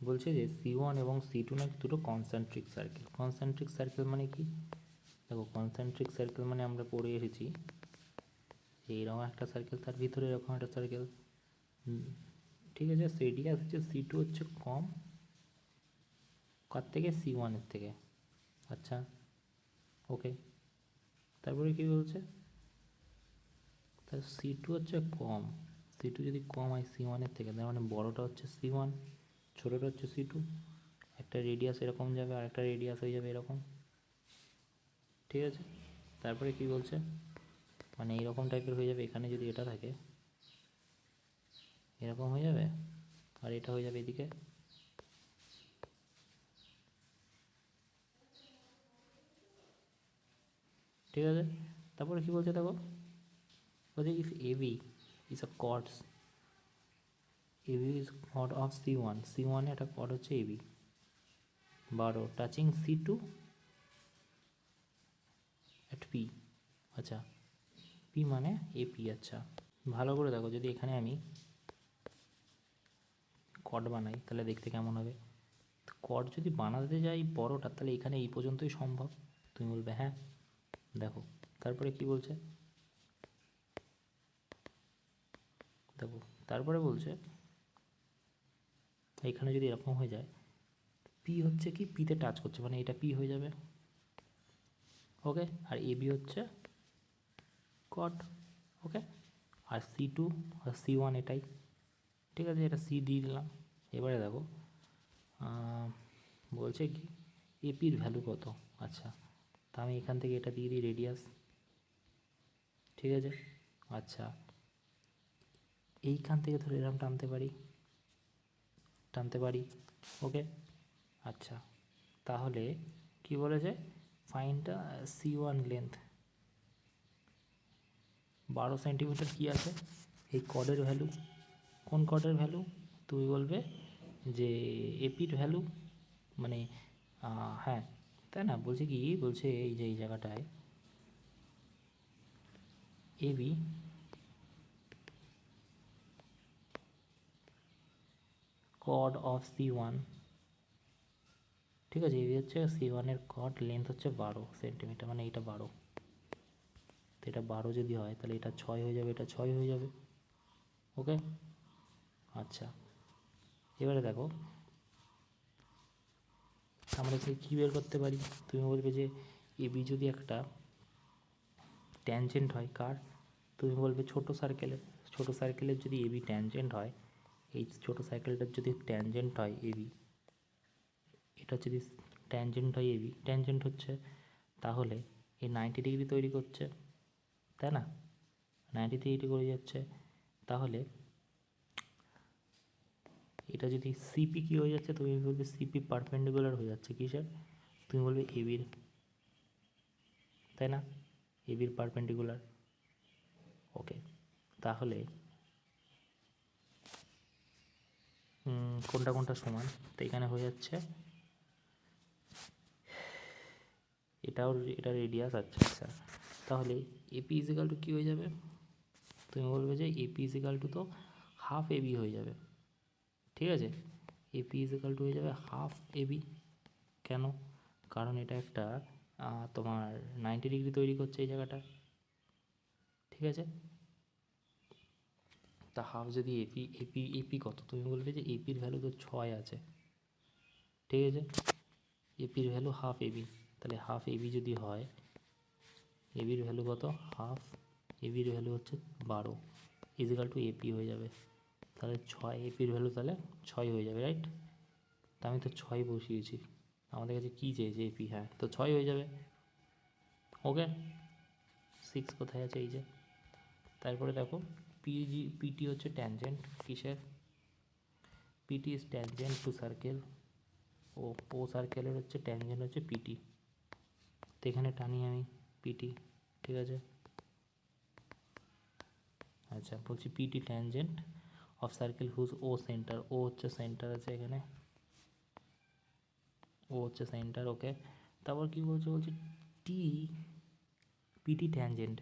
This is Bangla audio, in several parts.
বলছে যে C1 এবং C2 নাকি দুটো কনসেন্ট্রিক সার্কেল। কনসেন্ট্রিক সার্কেল মানে কি? দেখো, কনসেন্ট্রিক সার্কেল মানে আমরা পড়ে এসেছি যে এরকম একটা সার্কেল, তার ভিতরে এরকম একটা সার্কেল, ঠিক আছে। রেডিয়াস হচ্ছে C2 হচ্ছে কম কার থেকে? C1 এর থেকে। আচ্ছা, ওকে। তারপরে কি বলছে? তার C2 হচ্ছে কম, C2 যদি কম হয় C1 এর থেকে, তার মানে বড়টা হচ্ছে C1, ছোটোটা হচ্ছে C2। একটা রেডিয়াস এরকম যাবে আর একটা রেডিয়াস হয়ে যাবে এরকম, ঠিক আছে। তারপরে কি বলছে? মানে এইরকম টাইপের হয়ে যাবে, এখানে যদি এটা থাকে এরকম হয়ে যাবে, আর এটা হয়ে যাবে এদিকে, ঠিক আছে। তারপরে কি বলছে দেখো, বলছে if AB is a chord, AB is chord of C1, C1 এ একটা কর্ড হচ্ছে AB 12 touching C2 at P। আচ্ছা, P মানে AP। আচ্ছা, ভালো করে দেখো, যদি এখানে আমি কর্ড বানাই তাহলে দেখতে কেমন হবে? কর্ড যদি বানাতে যাই বড়টা, তাহলে এখানে এই পর্যন্তই সম্ভব। তুমি বলবে হ্যাঁ। দেখো তারপরে কি বলছে, দেখো তারপরে বলছে এখানে যদি এরকম হয়ে যায়, পি হচ্ছে কি, পিতে টাচ করছে মানে এটা পি হয়ে যাবে, ওকে। আর এবি হচ্ছে কট, ওকে। আর C2 আর C1 এটাই, ঠিক আছে। এটা সি দিয়ে দিলাম। এবারে দেখো বলছে কি এপির ভ্যালু কত। আচ্ছা, তা আমি এখান থেকে এটা দিয়ে দিই রেডিয়াস, ঠিক আছে। আচ্ছা, এইখান থেকে ধরে এরকম টানতে পারি, ওকে। আচ্ছা, তাহলে কি বলেছে, ফাইন্ডটা C1 লেন্থ 12 সেন্টিমিটার কী আছে এই কর্ডের ভ্যালু। কোন কর্ডের ভ্যালু? তুমি বলবে যে এপির ভ্যালু, মানে হ্যাঁ, তাই না? বলছে কি, বলছে এই যে এই জায়গাটায় এবি কর্ড অফ C1, ঠিক আছে। এবি হচ্ছে C1 এর কর্ড, লেন্থ হচ্ছে 12 সেন্টিমিটার, মানে এইটা 12। তো এটা 12 যদি হয় তাহলে এটা 6 হয়ে যাবে, এটা 6 হয়ে যাবে, ওকে। আচ্ছা, এবারে দেখো আমরা কী বের করতে পারি। তুমি বলবে যে এবি যদি একটা ট্যানজেন্ট হয় কার? তুমি বলবে ছোটো সার্কেলের যদি এবি ট্যানজেন্ট হয়, এই ছোটো সার্কেলটার যদি ট্যানজেন্ট হয় এবি, এটা যদি ট্যানজেন্ট হয় এবি, ট্যানজেন্ট হচ্ছে, তাহলে এই 90 ডিগ্রি তৈরি করছে, তাই না? 90 ডিগ্রি করে যাচ্ছে, তাহলে এটা যদি সিপি কী হয়ে যাচ্ছে, তুমি বলবে সিপি পারপেন্ডিকুলার হয়ে যাচ্ছে কিসের? তুমি বলবে এবির, তাই না? এবির পারপেন্ডিকুলার, ওকে। তাহলে কোনটা কোনটা সমান? তো এখানে হয়ে যাচ্ছে এটা রেডিয়াস। আচ্ছা আচ্ছা, তাহলে এপি ইজিক্যাল টু কী হয়ে যাবে? তুমি বলবে যে এপি ইজিক্যাল টু তো হাফ এবি হয়ে যাবে, ঠিক আছে। এপি ইজিক্যাল টু হয়ে যাবে হাফ এবি। কেন? কারণ এটা একটা তোমার 90 ডিগ্রি তৈরি করছে এই জায়গাটা, ঠিক আছে। তা হাফ যদি এপি কত? তুমি বলবে যে এপির ভ্যালু তো 6 আছে, ঠিক আছে। এপির ভ্যালু হাফ এবি, তাহলে হাফ এবি যদি হয়, এবির ভ্যালু কত? হাফ এবির ভ্যালু হচ্ছে 12 ইজিক্যাল টু এপি হয়ে যাবে, তাহলে 6। এপির ভ্যালু তাহলে 6 হয়ে যাবে, রাইট। তা আমি তো 6 বসিয়েছি, আমাদের কাছে কী চেয়েছে? এপি, হ্যাঁ, তো 6 হয়ে যাবে, ওকে। 6 কোথায় আছে? এই যে। তারপরে দেখো পিটি হচ্ছে ট্যানজেন্ট কিসের? PT is tangent to circle, O সার্কেলের হচ্ছে ট্যানজেন্ট হচ্ছে পিটি। তো এখানে টানি আমি পিটি, ঠিক আছে। আচ্ছা, বলছি PT tangent of circle whose O centre, O হচ্ছে সেন্টার আছে এখানে, ও হচ্ছে সেন্টার, ওকে। তারপর কি বলছে, বলছে টি পিটি ট্যানজেন্ট।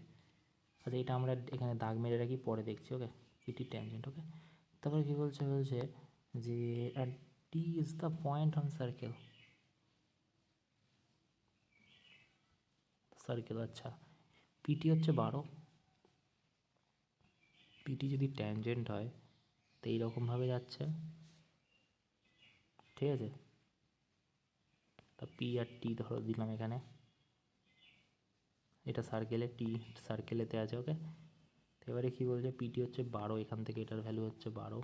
আচ্ছা, এটা আমরা এখানে দাগ মেরে রাখি, পরে দেখছি, ওকে। পিটি ট্যানজেন্ট, ওকে। তারপরে কী বলছে, বলছে যে T is the point on circle. আচ্ছা, পিটি হচ্ছে 12, পিটি যদি ট্যানজেন্ট হয় তো এইরকমভাবে যাচ্ছে, ঠিক আছে। তা পি আর টি ধরো দিলাম এখানে, এটা সার্কেলে, টি সার্কেলেতে আছে, ওকে। এবারে কী বলছে, পিটি হচ্ছে 12, এখান থেকে এটার ভ্যালু হচ্ছে 12,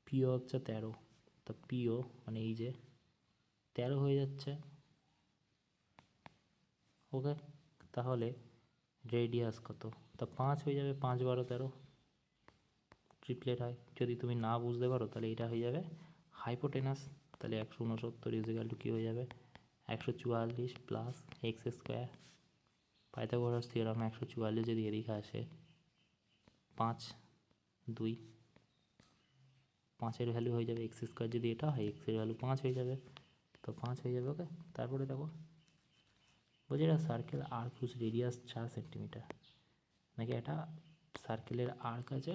পিও হচ্ছে 13, তা পিও মানে এই যে 13 হয়ে যাচ্ছে, ওকে। তাহলে রেডিয়াস কত, তা 5 হয়ে যাবে, 5 12 13, ট্রিপলেট হয়। যদি তুমি না বুঝতে পারো তাহলে এটা হয়ে যাবে হাইপোটেনাস। তাহলে 169 ইজিক্যাল টু কী হয়ে যাবে, 144 plus x square. Pythagoras theorem 144 যদি এদিকে আসে, 5 2, 5-এর ভ্যালু হয়ে যাবে এক্স স্কোয়ার, যদি এটা হয় এক্সের ভ্যালু 5 হয়ে যাবে, তো 5 হয়ে যাবে, ওকে। তারপরে দেখো বলছে এটা circle arc whose radius 4 centimetre, নাকি এটা সার্কেলের আর্ক আছে,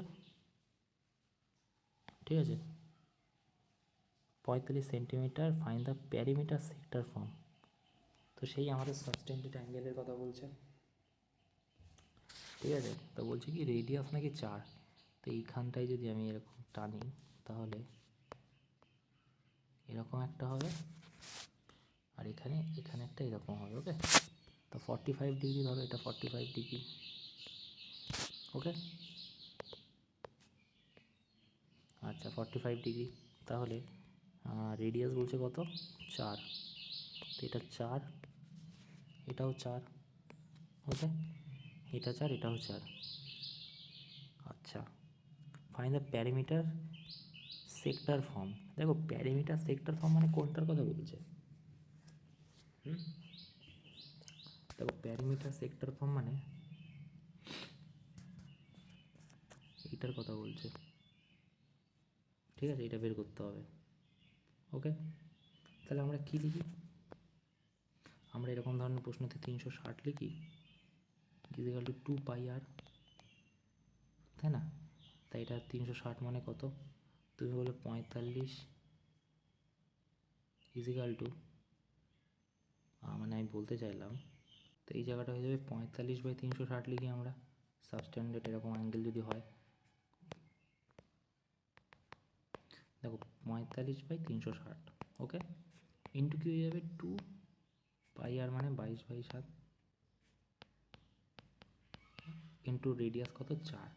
ঠিক আছে, 45 centimetre, find the perimeter sector form. তো সেই আমাদের সাবটেন্ডেড অ্যাঙ্গেলের কথা বলছে, ঠিক আছে। তো বলছে কি রেডিয়াস নাকি 4, তো এইখানটায় যদি আমি এরকম টানি তাহলে এরকম একটা হবে, আর এখানে একটা এরকম হবে, ওকে। তো 45 ডিগ্রি ধরো, এটা 45 ডিগ্রি, ওকে। আচ্ছা 45 ডিগ্রি, তাহলে রেডিয়াস বলছে কত, 4, তো এটা 4, এটাও 4, ওকে, এটা 4, এটাও 4। আচ্ছা, fine the perimeter sector form. দেখো প্যারিমিটার সেক্টর ফর্ম মানে কোনটার কথা বলছে, দেখো প্যারিমিটার সেক্টর ফর্ম মানে এইটার কথা বলছে, ঠিক আছে, এটা বের করতে হবে, ওকে। তাহলে আমরা কী লিখি, আমরা এরকম ধরনের প্রশ্নতে 360 লিখি, ইজিক্যাল টু 2 পাই আর, তাই না। তাই এটা 360 মানে কত, তুমি বলে 45 ইজিক্যাল টু, মানে আমি বলতে চাইলাম, তো এই জায়গাটা হয়ে যাবে 45/360 লিখি আমরা, সাবস্ট্যান্ডার্ড এরকম অ্যাঙ্গেল যদি হয়, দেখো 45/360, ওকে, ইন্টু কি হয়ে যাবে 2 পাই আর মানে 22/7, ইন্টু রেডিয়াস কত 4,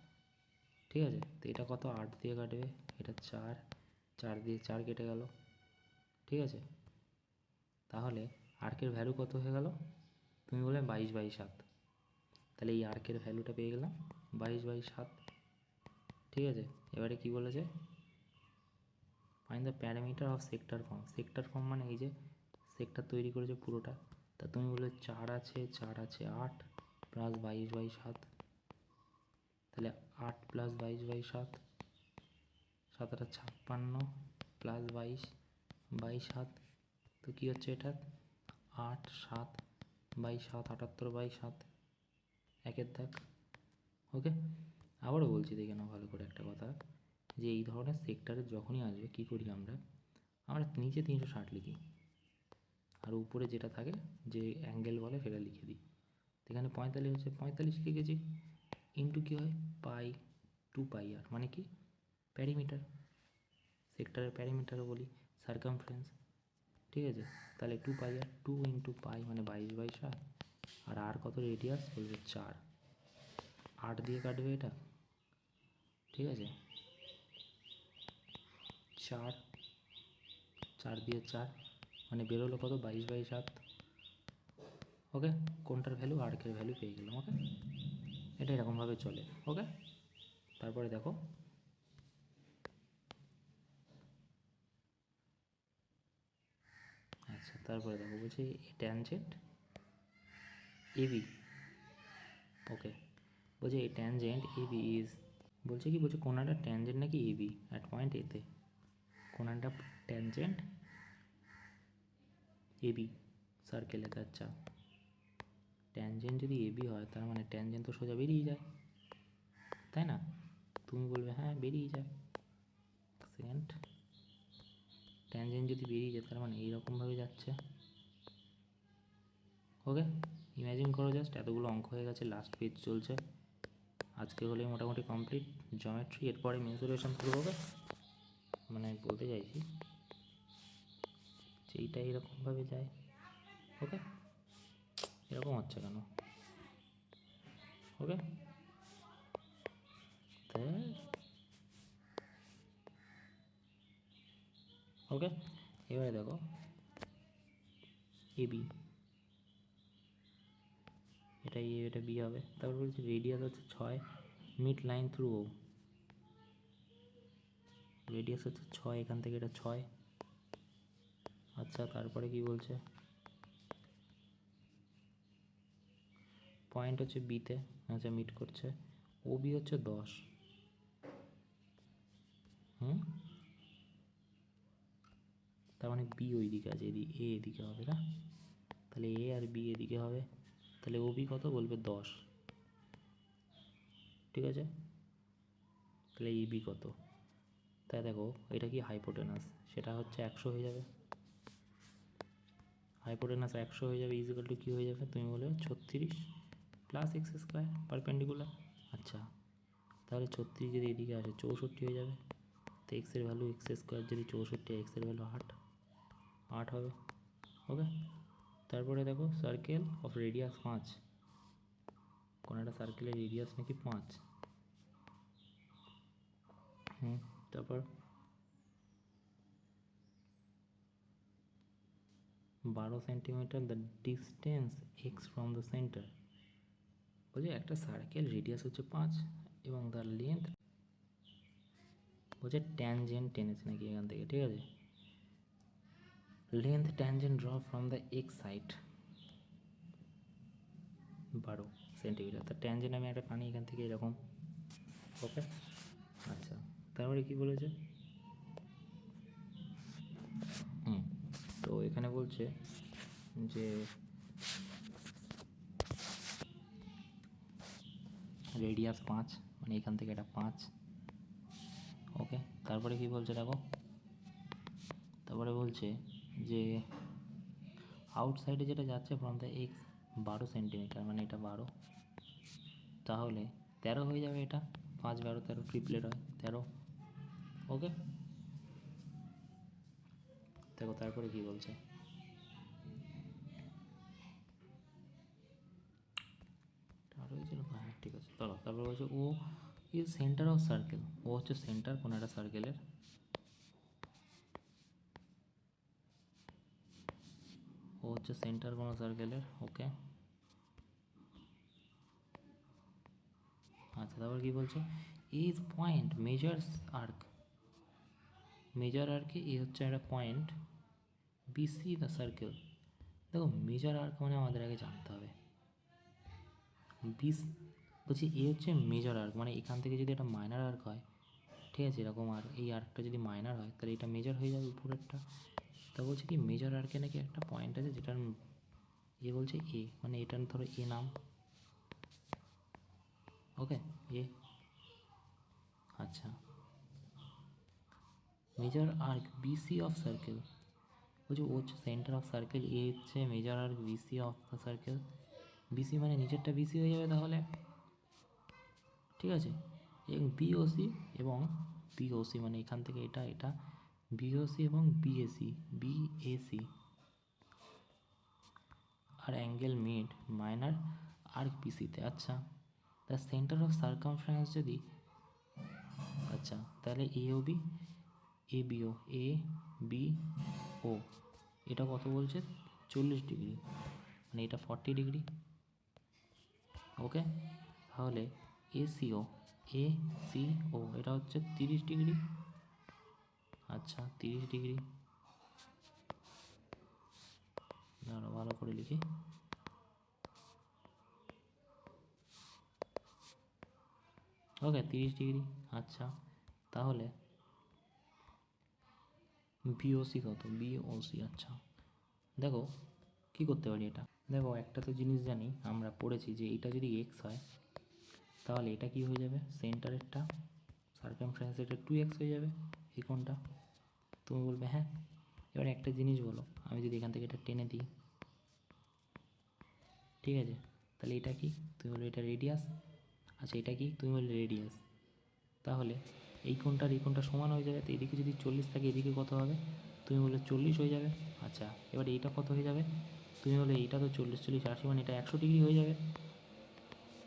ঠিক আছে। তো এটা কত 8 দিয়ে কাটবে, এটা 4, 4 দিয়ে 4 কেটে গেল, ঠিক আছে। তাহলে আর্কের ভ্যালু কত হয়ে গেল, তুমি বলে 22/7, তাহলে এই আর্কের ভ্যালুটা পেয়ে গেলাম 22/7, ঠিক আছে। এবারে কি বলেছে, find the parameter of sector form. Sector form মানে এই যে সেক্টর তৈরি করেছে পুরোটা, তা তুমি বলে 4 আছে 8 প্লাস 22/7, তাহলে 8 প্লাস 22/7, 7 8 56 প্লাস 22/7, তো কী হচ্ছে এটা 8 7/7, 78/7, একের দাগ, ওকে। আবারও বলছি দেখে নাও ভালো করে একটা কথা, যে এই ধরনের সেক্টরে যখনই আসবে কী করি আমরা নিচে 360 লিখি, আর উপরে যেটা থাকে যে অ্যাঙ্গেল বলে সেটা লিখে দিই। এখানে 45 হচ্ছে, 45 লিখেছি, ইন্টু কী হয় পাই, 2 পাই আর মানে কি প্যারিমিটার, সেক্টরের প্যারিমিটারও বলি সার্কামফারেন্স, ঠিক আছে। তাহলে 2 পাই আর, 2 ইন্টু পাই মানে 22/7, আর কত রেডিয়াস বলবে 4, 8 দিয়ে কাটবে এটা, ঠিক আছে, 4 4 দিয়ে 4 মানে বেরোলো কত 22/7, ওকে। কোনটার ভ্যালু, আর্কের ভ্যালু পেয়ে গেলাম, ওকে। এটা এরকমভাবে চলে, ওকে। তারপরে দেখো আচ্ছা, তারপরে দেখো বলছি ট্যানজেন্ট এবি, ওকে। বলছে এই ট্যানজেন্ট এবি ইজ, বলছে কি বলছে কোনাটা ট্যানজেন্ট নাকি এবি অ্যাট পয়েন্ট এতে, কোনাটা ট্যানজেন্ট এবি সার্কেলেতে, আচ্ছা ট্যানজেন্ট যদি এবি হয় তার মানে ট্যানজেন্ট তো সোজা বেরিয়ে যায়, তাই না। তুমি বলবে হ্যাঁ বেরিয়ে যায়, সেকেন্ড ট্যানজেন্ট যদি বেরিয়ে যায় তার মানে এইরকমভাবে যাচ্ছে। ওকে, ইমাজিন করো জাস্ট, এতগুলো অঙ্ক হয়ে গেছে, লাস্ট পেজ চলছে, আজকে হলেই মোটামুটি কমপ্লিট জিওমেট্রি। এরপরে মেনসুরেশন শুরু হবে। মানে আমি বলতে চাইছি যে এইটা এরকমভাবে যায়। ওকে, এরকম হচ্ছে কেন? ওকে, ওকে, এবারে দেখো এবি, এটা এ, এটা বি হবে। তারপর বলছি রেডিয়াস হচ্ছে 6, মিড লাইন থ্রু ও, রেডিয়াস হচ্ছে 6, এখান থেকে এটা 6। আচ্ছা, তারপরে কি বলছে, পয়েন্ট হচ্ছে বিতে, আচ্ছা মিট করছে, ও বি হচ্ছে 10। তার মানে বি ওই দিকে আছে, এদিকে এ এদিকে হবে না, তাহলে এ আর বি এদিকে হবে, তাহলে ও বি কত বলবে 10, ঠিক আছে। তাহলে ই বি কত, তাই দেখো এটা কি হাইপোটেনাস, সেটা হচ্ছে 100 হয়ে যাবে, হাইপোটেনাস 100 হয়ে যাবে, ইজিক্যাল টু কী হয়ে যাবে তুমি বলবে 36 প্লাস এক্স স্কোয়ার পারপেন্ডিকুলার। আচ্ছা, তাহলে 36 যদি এদিকে আসে 64 হয়ে যাবে, তো এক্সের ভ্যালু এক্স স্কোয়ার যদি 64, এক্সের ভ্যালু 8 হবে। ওকে, তারপরে দেখো সার্কেল অফ রেডিয়াস 5, কোনো একটা সার্কেলের রেডিয়াস নাকি 5। তারপর 12 centimetre the distance x from the centre. বলছে একটা সার্কেল রেডিয়াস হচ্ছে 5 এবং তার লেন্থ, বলছে ট্যানজেন্ট টেনেছে নাকি এখান থেকে, ঠিক আছে। Length tangent draw from the x side 12 centimetre, তার ট্যানজেন্ট আমি একটা পানি এখান থেকে এরকম। ওকে, আচ্ছা, তারপরে কি বলেছে, তো এখানে বলছে যে রেডিয়াস 5, মানে এখান থেকে এটা 5। ওকে, তারপরে কি বলছে দেখো, তারপরে বলছে যে আউটসাইডে যেটা যাচ্ছে ফ্রম দ্য এক্স 12 সেন্টিমিটার, মানে এটা 12, তাহলে 13 হয়ে যাবে, এটা 5 12 13 ট্রিপলেট হয় 13। ওকে, দেখো তারপরে কি বলছে, হ্যাঁ ঠিক আছে, চলো তারপরে বলছে ও ইজ সেন্টার অফ সার্কেল, ও হচ্ছে সেন্টার কোনো একটা সার্কেলের, ও হচ্ছে সেন্টার কোনো সার্কেলের। ওকে, আচ্ছা, তারপর কি বলছে, is point measures arc, measure আর্কে এ হচ্ছে একটা পয়েন্ট, বিসি দ্য সার্কেল। দেখো মেজার আর্ক মানে আমাদের আগে জানতে হবে, বিস, বলছি এ হচ্ছে মেজর আর্ক, মানে এখান থেকে যদি একটা মাইনার আর্ক হয়, ঠিক আছে, এরকম আর এই আর্কটা যদি মাইনার হয় তাহলে এটা মেজর হয়ে যাবে উপরেরটা। তা বলছে কি মেজর আর্কে নাকি একটা পয়েন্ট আছে যেটার এ বলছে এ, মানে এটার ধরো এ নাম। ওকে, এ, আচ্ছা, major arc BC of circle, বলছে ও হচ্ছে সেন্টার অফ সার্কেল, এ হচ্ছে major arc BC of the circle, BC মানে নিচেরটা বিসি হয়ে যাবে তাহলে, ঠিক আছে। এবং বিওসি এবং বিওসি মানে এখান থেকে এটা এটা বিওসি এবং বিএসি, বিএসি আর অ্যাঙ্গেল মিড মাইনার আর্ক বিসিতে। আচ্ছা, দ্য সেন্টার অফ সার্কামফারেন্স যদি, আচ্ছা তাহলে এও B, A bio, A B ও, এটা কত বলছে 40 ডিগ্রি, মানে এটা 40 ডিগ্রি। ওকে, তাহলে এসিও, এ সি ও এটা হচ্ছে 30 ডিগ্রি। আচ্ছা 30 ডিগ্রি, দাঁড়াও ভালো করে লিখি, ওকে 30 ডিগ্রি। আচ্ছা, তাহলে বিওসি কত, বিওসি, আচ্ছা দেখো কি করতে পারি এটা, দেখো একটা তো জিনিস জানি, আমরা পড়েছি যে এটা যদি এক্স হয় তাহলে এটা কি হয়ে যাবে, সেন্টারেরটা সার্কামফারেন্স এটা 2x হয়ে যাবে, এই কোণটা। তুমি বলবে হ্যাঁ, এবার একটা জিনিস বলো, আমি যদি এখান থেকে এটা টেনে দিই, ঠিক আছে, তাহলে এটা কি? তুমি বলবে এটা রেডিয়াস। আচ্ছা এটা কি? তুমি বললে রেডিয়াস। তাহলে এই কোণটার এই কোণটা সমান হয়ে যাবে। তো এদিকে যদি 40 থাকে, এদিকে কত হবে? তুমি বললে 40 হয়ে যাবে। আচ্ছা এবার এইটা কত হয়ে যাবে? তুমি বললে এইটা তো 40 40 80, মানে এটা 100 ডিগ্রি হয়ে যাবে।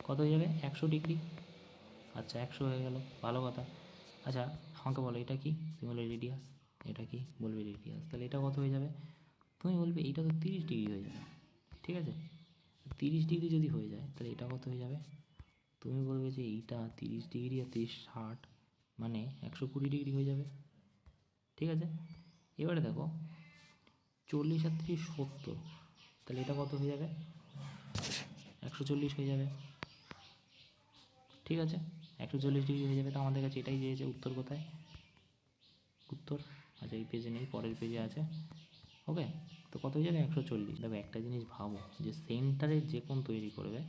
কত হয়ে যাবে? 100 ডিগ্রি। আচ্ছা 100 হয়ে গেল, ভালো কথা। আচ্ছা আমাকে বলো এটা কি? তুমি বললে রেডিয়াস। এটা কি? বলবে রেডিয়াস। তাহলে এটা কত হয়ে যাবে? তুমি বলবে এইটা তো 30 ডিগ্রি হয়ে যাবে, ঠিক আছে। 30 ডিগ্রি যদি হয়ে যায় তাহলে এটা কত হয়ে যাবে? তুমি বলবে যে এইটা 30 ডিগ্রি আর 30 60, মানে 120 ডিগ্রি হয়ে যাবে, ঠিক আছে। এবারে দেখো 40 আর 30 70, তাহলে এটা কত হয়ে যাবে? 140 হয়ে যাবে, ঠিক আছে। 140 ডিগ্রি হয়ে যাবে। তো আমাদের কাছে এটাই চেয়েছে, উত্তর কোথায়? উত্তর আচ্ছা এই পেজে নেই, পরের পেজে আছে। ওকে, তো কত হয়ে যাবে? 140। দেখো একটা জিনিস ভাবো, যে সেন্টারের যে কোণ তৈরি করবে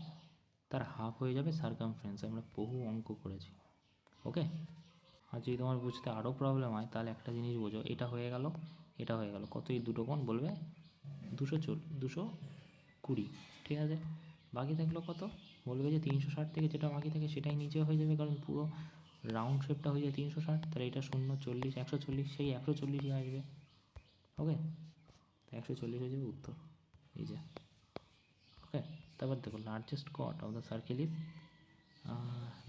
তার হাফ হয়ে যাবে সার্কামফারেন্স। আমরা বহু অঙ্ক করেছি, ওকে। আর যদি তোমার বুঝতে আরও প্রবলেম হয় তাহলে একটা জিনিস বোঝো, এটা হয়ে গেল, এটা হয়ে গেল, কত? এই দুটো কোণ বলবে 220, ঠিক আছে। বাকি থাকলো কত? বলবে যে 360 থেকে যেটা বাকি থাকে সেটাই নিচে হয়ে যাবে, কারণ পুরো রাউন্ড শেপটা হয়ে যায় 360। তাহলে এটা 0 40 140, সেই 140ই আসবে, ওকে। তো 140 হয়ে যাবে উত্তর, এই যে, ওকে। তারপর দেখো largest chord of the circle is,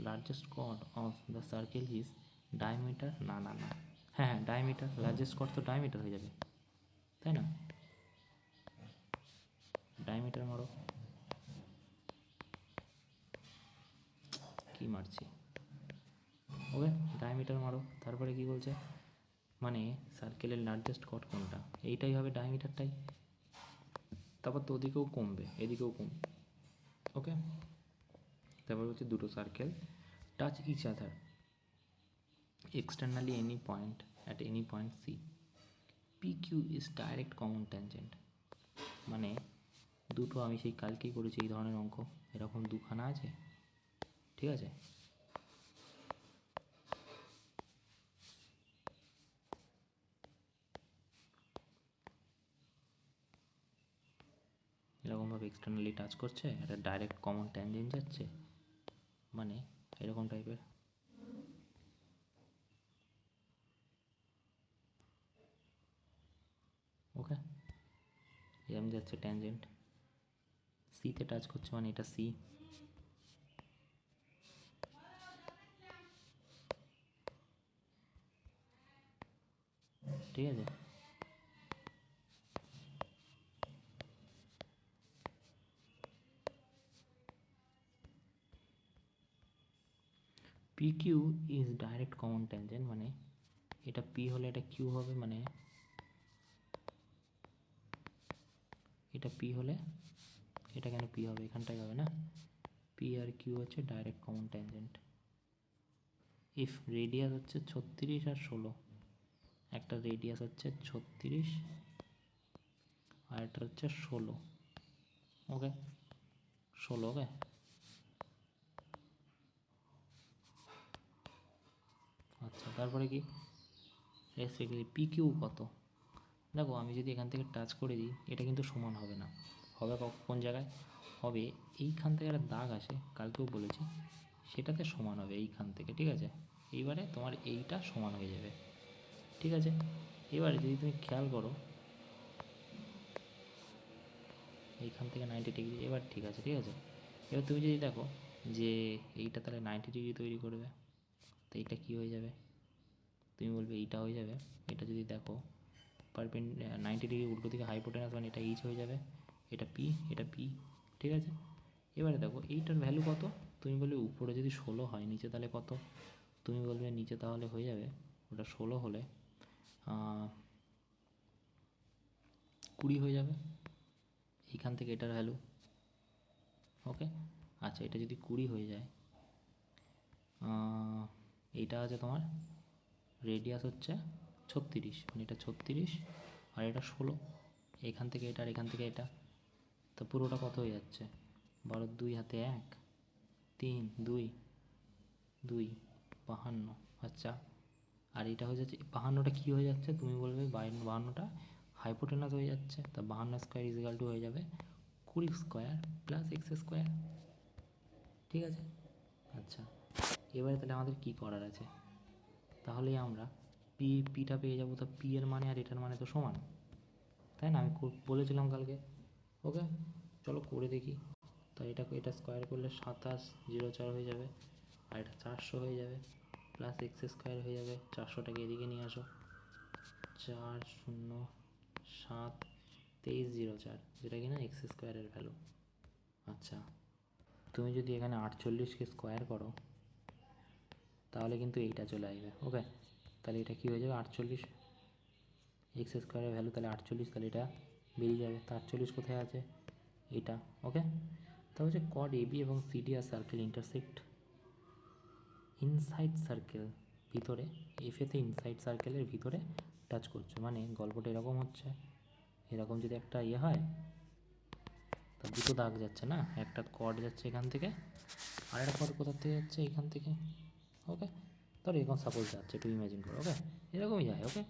largest chord of the circle is diameter, না না না, হ্যাঁ হ্যাঁ ডায়ামিটার, লার্জেস্ট কর্ড তো ডায়ামিটার হয়ে যাবে, তাই না? ডায়ামিটার মারো, কি মারছি, ওকে, ডায়ামিটার মারো। তারপরে কি বলছে? মানে সার্কেলের লার্জেস্ট কর্ড কোনটা? এইটাই হবে ডায়ামিটারটাই। তারপর তো ওদিকেও কমবে, এদিকেও কমবে, ওকে। তারপর হচ্ছে দুটো circle touch each other externally any point at any point C, PQ is direct common tangent। মানে দুটো, আমি সেই কালকেই করেছি এই ধরনের অঙ্ক, এরকম দুখানা আছে, ঠিক আছে। এরকমভাবে এক্সটার্নালি টাচ করছে, একটা ডাইরেক্ট কমন ট্যানজেন্ট যাচ্ছে, মানে এরকম টাইপের, ওকে। এরকম যাচ্ছে ট্যানজেন্ট, সিতে টাচ করছে, মানে এটা সি, ঠিক আছে। P Q is direct common tangent, মানে এটা পি হলে এটা কিউ হবে, মানে এটা পি হলে এটা কেন পি হবে? এখানটাই হবে না? পি আর কিউ হচ্ছে direct common tangent. If radius হচ্ছে 36 আর 16, একটা রেডিয়াস হচ্ছে 36 আর একটা হচ্ছে 16, ওকে, 16, ওকে। আচ্ছা তারপরে কি? এক্স্যাক্টলি পি কিউ কত? দেখো আমি যদি এখান থেকে টাচ করে দিই, এটা কিন্তু সমান হবে না। হবে কোন জায়গায় হবে? এইখান থেকে একটা দাগ আসে, কালকেও বলেছি, সেটাতে সমান হবে এইখান থেকে, ঠিক আছে। এইবারে তোমার এইটা সমান হয়ে যাবে, ঠিক আছে। এবারে যদি তুমি খেয়াল করো এইখান থেকে 90 ডিগ্রি, এবার ঠিক আছে, ঠিক আছে। এবার তুমি যদি দেখো যে এইটা তাহলে 90 ডিগ্রি তৈরি করবে, তো এইটা কী হয়ে যাবে? তুমি বলবে এইটা হয়ে যাবে। এটা যদি দেখো 90 ডিগ্রি উল্টো দিকে হাইপোটেনাস, মানে এটা এইচ হয়ে যাবে, এটা পি, এটা পি, ঠিক আছে। এবারে দেখো এইটার ভ্যালু কত? তুমি বলবে উপরে যদি 16 হয়, নিচে তাহলে কত? তুমি বলবে নিচে তাহলে হয়ে যাবে, ওটা 16 হলে 20 হয়ে যাবে, এইখান থেকে এটার ভ্যালু, ওকে। আচ্ছা এটা যদি 20 হয়ে যায়, এইটা আছে তোমার রেডিয়াস হচ্ছে 36, মানে এটা 36 আর এটা 16, এখান থেকে এটা আর এখান থেকে এটা, তো পুরোটা কত হয়ে যাচ্ছে? 12 2 হাতে 1 3 2 2 52। আচ্ছা আর এটা হয়ে যাচ্ছে 52টা, কী হয়ে যাচ্ছে? তুমি বলবে 52টা হাইপোটেনাস হয়ে যাচ্ছে, তা 52 স্কোয়ার ইজিক্যাল টু হয়ে যাবে 20 স্কোয়ার প্লাস এক্স স্কোয়ার। ঠিক আছে, আচ্ছা এবারে তাহলে আমাদের কী করার আছে, তাহলে আমরা পিটা পেয়ে যাবো। তা পি এর মানে আর এটার মানে তো সমান, তাই না? আমি বলেছিলাম কালকে। ওকে, চলো করে দেখি। তো এটা স্কোয়ার করলে 2704 হয়ে যাবে, আর এটা 400 হয়ে যাবে, প্লাস এক্স স্কোয়ার হয়ে যাবে। 400টাকে এদিকে নিয়ে আসো, 4072304, যেটা কিনা এক্স স্কোয়ারের ভ্যালু। আচ্ছা, তুমি যদি এখানে 48কে স্কোয়ার করো তাহলে কিন্তু এইটা চলে আসবে। ওকে, তাহলে এটা কী হয়ে যাবে, 48 এক্স স্কোয়ারের ভ্যালু তাহলে 48, তাহলে এটা বেরিয়ে যাবে। তা 48 কোথায় আছে, এটা। ওকে, তা হচ্ছে কড এবি এবং সিডি আর সার্কেল ইন্টারসেক্ট ইনসাইড সার্কেল, ভিতরে এফেতে ইনসাইড সার্কেলের ভিতরে টাচ করছে। মানে গল্পটা এরকম হচ্ছে, এরকম যদি একটা ইয়ে হয়, তা দুটো দাগ যাচ্ছে না, একটা কড যাচ্ছে এখান থেকে, আর একটা কড কোথার থেকে যাচ্ছে, এখান থেকে। ওকে, ধরো এরকম সাপোজ যাচ্ছে, একটু ইমাজিন করো। ওকে, এরকমই যায়। ওকে,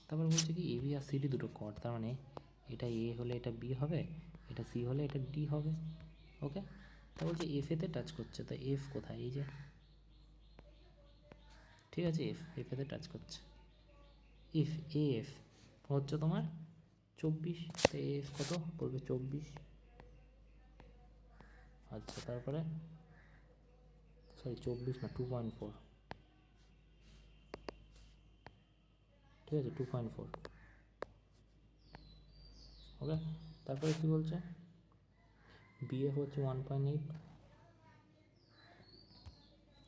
তারপর বলছে কি এবি আর সিডি দুটো কড, তার মানে এটা এ হলে এটা বি হবে, এটা সি হলে এটা ডি হবে। ওকে, তা বলছে এফেতে টাচ করছে, তা এফ কোথায়, এই যে, ঠিক আছে, এফেতে টাচ করছে। এফ হচ্ছে তোমার 24, তো এফ কত বলবে, 24। আচ্ছা, তারপরে সরি 24 না, 2.4, ঠিক আছে, 2.4। ওকে, তারপরে কী বলছে, বিএফ হচ্ছে 1.8,